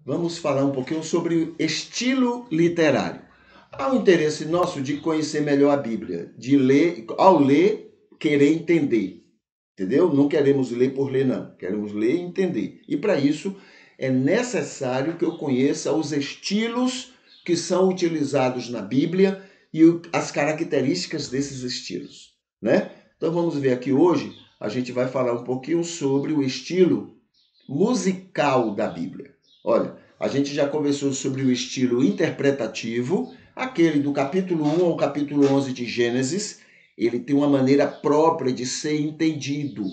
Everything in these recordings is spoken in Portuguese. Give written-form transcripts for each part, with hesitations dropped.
vamos falar um pouquinho sobre estilo literário. Há um interesse nosso de conhecer melhor a Bíblia, de ler, ao ler, querer entender, entendeu? Não queremos ler por ler, não. Queremos ler e entender. E para isso é necessário que eu conheça os estilos que são utilizados na Bíblia e as características desses estilos, né? Então vamos ver aqui hoje, a gente vai falar um pouquinho sobre o estilo musical da Bíblia. Olha, a gente já conversou sobre o estilo interpretativo, aquele do capítulo 1 ao capítulo 11 de Gênesis. Ele tem uma maneira própria de ser entendido.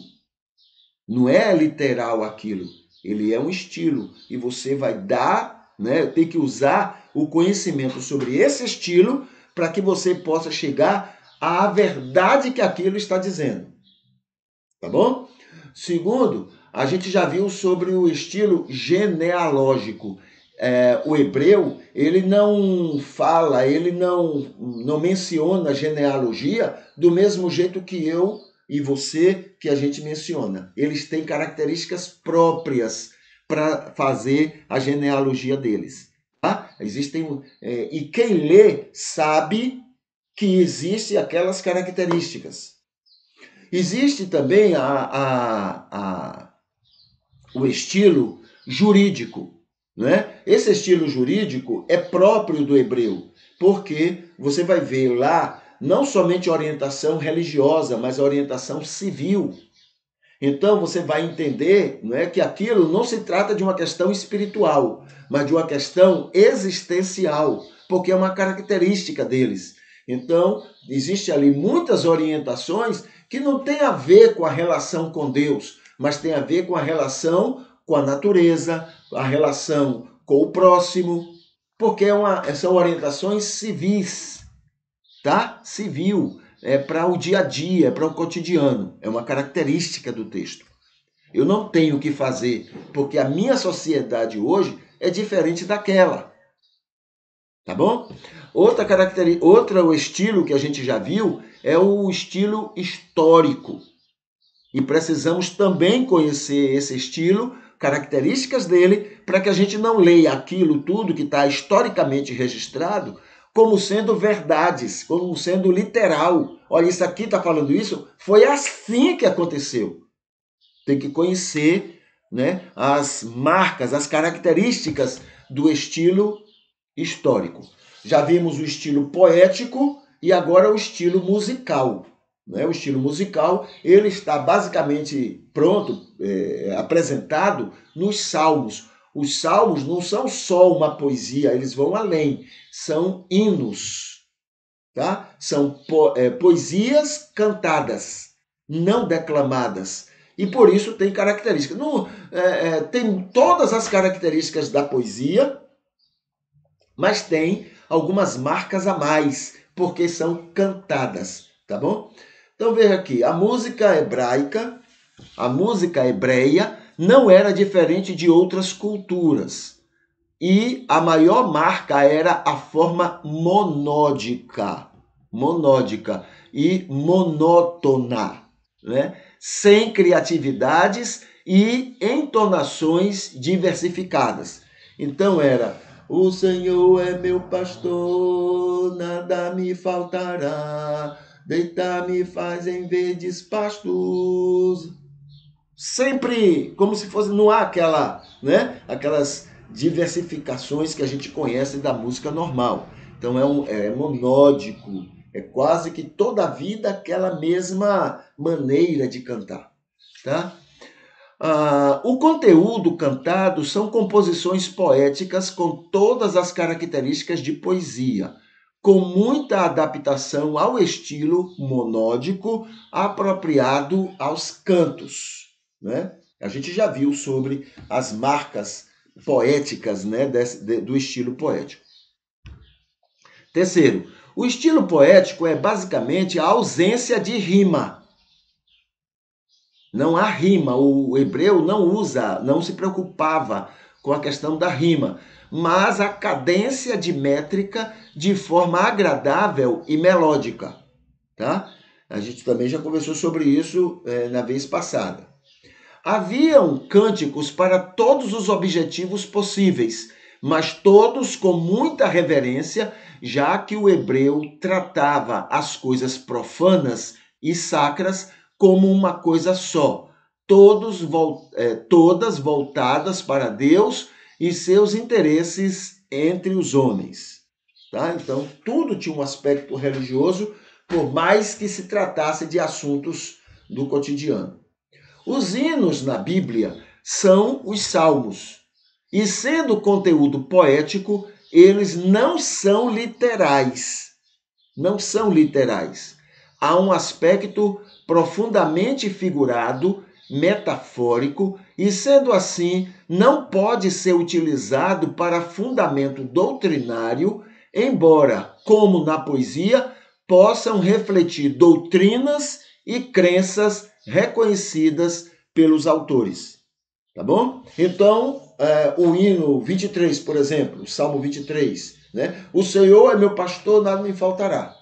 Não é literal aquilo, ele é um estilo e você vai dar, né, tem que usar o conhecimento sobre esse estilo para que você possa chegar à verdade que aquilo está dizendo. Tá bom? Segundo, a gente já viu sobre o estilo genealógico. O hebreu, ele não fala, ele não menciona genealogia do mesmo jeito que eu e você, que a gente menciona. Eles têm características próprias para fazer a genealogia deles. Tá? E quem lê sabe que existem aquelas características. Existe também o estilo jurídico, né? Esse estilo jurídico é próprio do hebreu, porque você vai ver lá não somente orientação religiosa, mas orientação civil. Então você vai entender, não é, que aquilo não se trata de uma questão espiritual, mas de uma questão existencial, porque é uma característica deles. Então, existe ali muitas orientações que não tem a ver com a relação com Deus, mas tem a ver com a relação com a natureza, a relação com o próximo, porque são orientações civis, tá? Civil, é para o dia a dia, é para o cotidiano, é uma característica do texto. Eu não tenho o que fazer, porque a minha sociedade hoje é diferente daquela. Tá bom? Outro estilo que a gente já viu é o estilo histórico. E precisamos também conhecer esse estilo, características dele, para que a gente não leia aquilo tudo que está historicamente registrado como sendo verdades, como sendo literal. Olha, isso aqui está falando isso, foi assim que aconteceu. Tem que conhecer, né, as marcas, as características do estilo histórico. Já vimos o estilo poético e agora o estilo musical. Né? O estilo musical ele está basicamente pronto, apresentado nos salmos. Os salmos não são só uma poesia, eles vão além. São hinos, tá? São poesias cantadas, não declamadas. E por isso tem características. Tem todas as características da poesia, mas tem algumas marcas a mais, porque são cantadas, tá bom? Então veja aqui, a música hebraica, a música hebreia não era diferente de outras culturas. E a maior marca era a forma monódica e monótona, né? Sem criatividades e entonações diversificadas. Então era: o Senhor é meu pastor, nada me faltará, deitar-me faz em verdes pastos. Sempre como se fosse, não há aquelas diversificações que a gente conhece da música normal. Então é monódico, é quase que toda a vida aquela mesma maneira de cantar, tá? O conteúdo cantado são composições poéticas com todas as características de poesia, com muita adaptação ao estilo monódico apropriado aos cantos, né? A gente já viu sobre as marcas poéticas, né, do estilo poético. Terceiro, o estilo poético é basicamente a ausência de rima. Não há rima, o hebreu não se preocupava com a questão da rima, mas a cadência de métrica de forma agradável e melódica, tá? A gente também já conversou sobre isso na vez passada. Haviam cânticos para todos os objetivos possíveis, mas todos com muita reverência, já que o hebreu tratava as coisas profanas e sacras como uma coisa só, todas voltadas para Deus e seus interesses entre os homens. Tá? Então, tudo tinha um aspecto religioso, por mais que se tratasse de assuntos do cotidiano. Os hinos na Bíblia são os salmos, e sendo conteúdo poético, eles não são literais. Não são literais. Há um aspecto profundamente figurado, metafórico, e sendo assim, não pode ser utilizado para fundamento doutrinário, embora, como na poesia, possam refletir doutrinas e crenças reconhecidas pelos autores. Tá bom? Então, o hino 23, por exemplo, o Salmo 23, né? O Senhor é meu pastor, nada me faltará.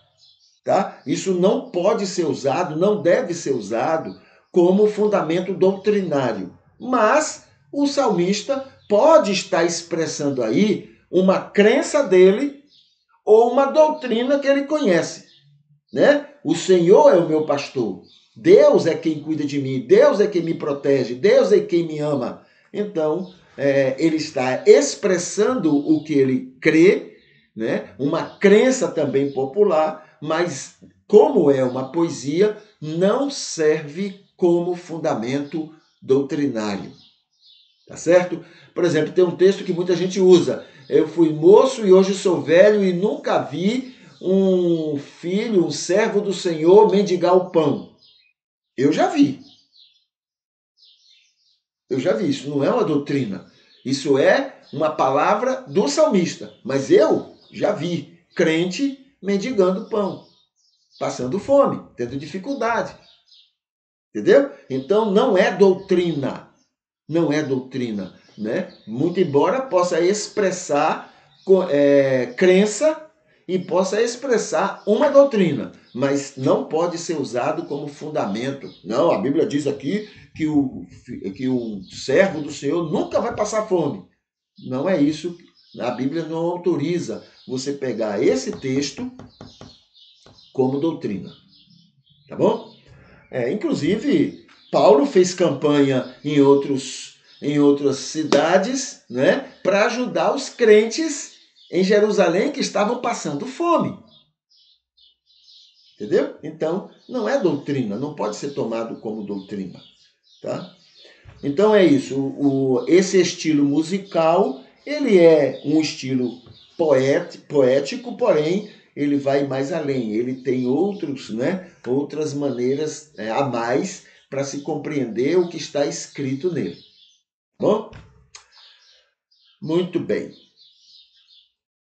Tá? Isso não pode ser usado, não deve ser usado como fundamento doutrinário. Mas o salmista pode estar expressando aí uma crença dele ou uma doutrina que ele conhece, né? O Senhor é o meu pastor. Deus é quem cuida de mim, Deus é quem me protege, Deus é quem me ama. Então, ele está expressando o que ele crê, né? Uma crença também popular, mas como é uma poesia, não serve como fundamento doutrinário. Tá certo? Por exemplo, tem um texto que muita gente usa. Eu fui moço e hoje sou velho e nunca vi um filho, um servo do Senhor mendigar o pão. Eu já vi. Eu já vi. Isso não é uma doutrina. Isso é uma palavra do salmista. Mas eu já vi crente mendigando pão, passando fome, tendo dificuldade. Entendeu? Então não é doutrina. Não é doutrina, né? Muito embora possa expressar crença e possa expressar uma doutrina, mas não pode ser usado como fundamento. Não, a Bíblia diz aqui que o servo do Senhor nunca vai passar fome. Não é isso. A Bíblia não autoriza você pegar esse texto como doutrina. Tá bom? Inclusive, Paulo fez campanha em outras cidades, né, para ajudar os crentes em Jerusalém que estavam passando fome. Entendeu? Então, não é doutrina, não pode ser tomado como doutrina. Tá? Então é isso. Esse estilo musical, ele é um estilo poético, porém ele vai mais além. Ele tem outras maneiras a mais para se compreender o que está escrito nele. Bom? Muito bem.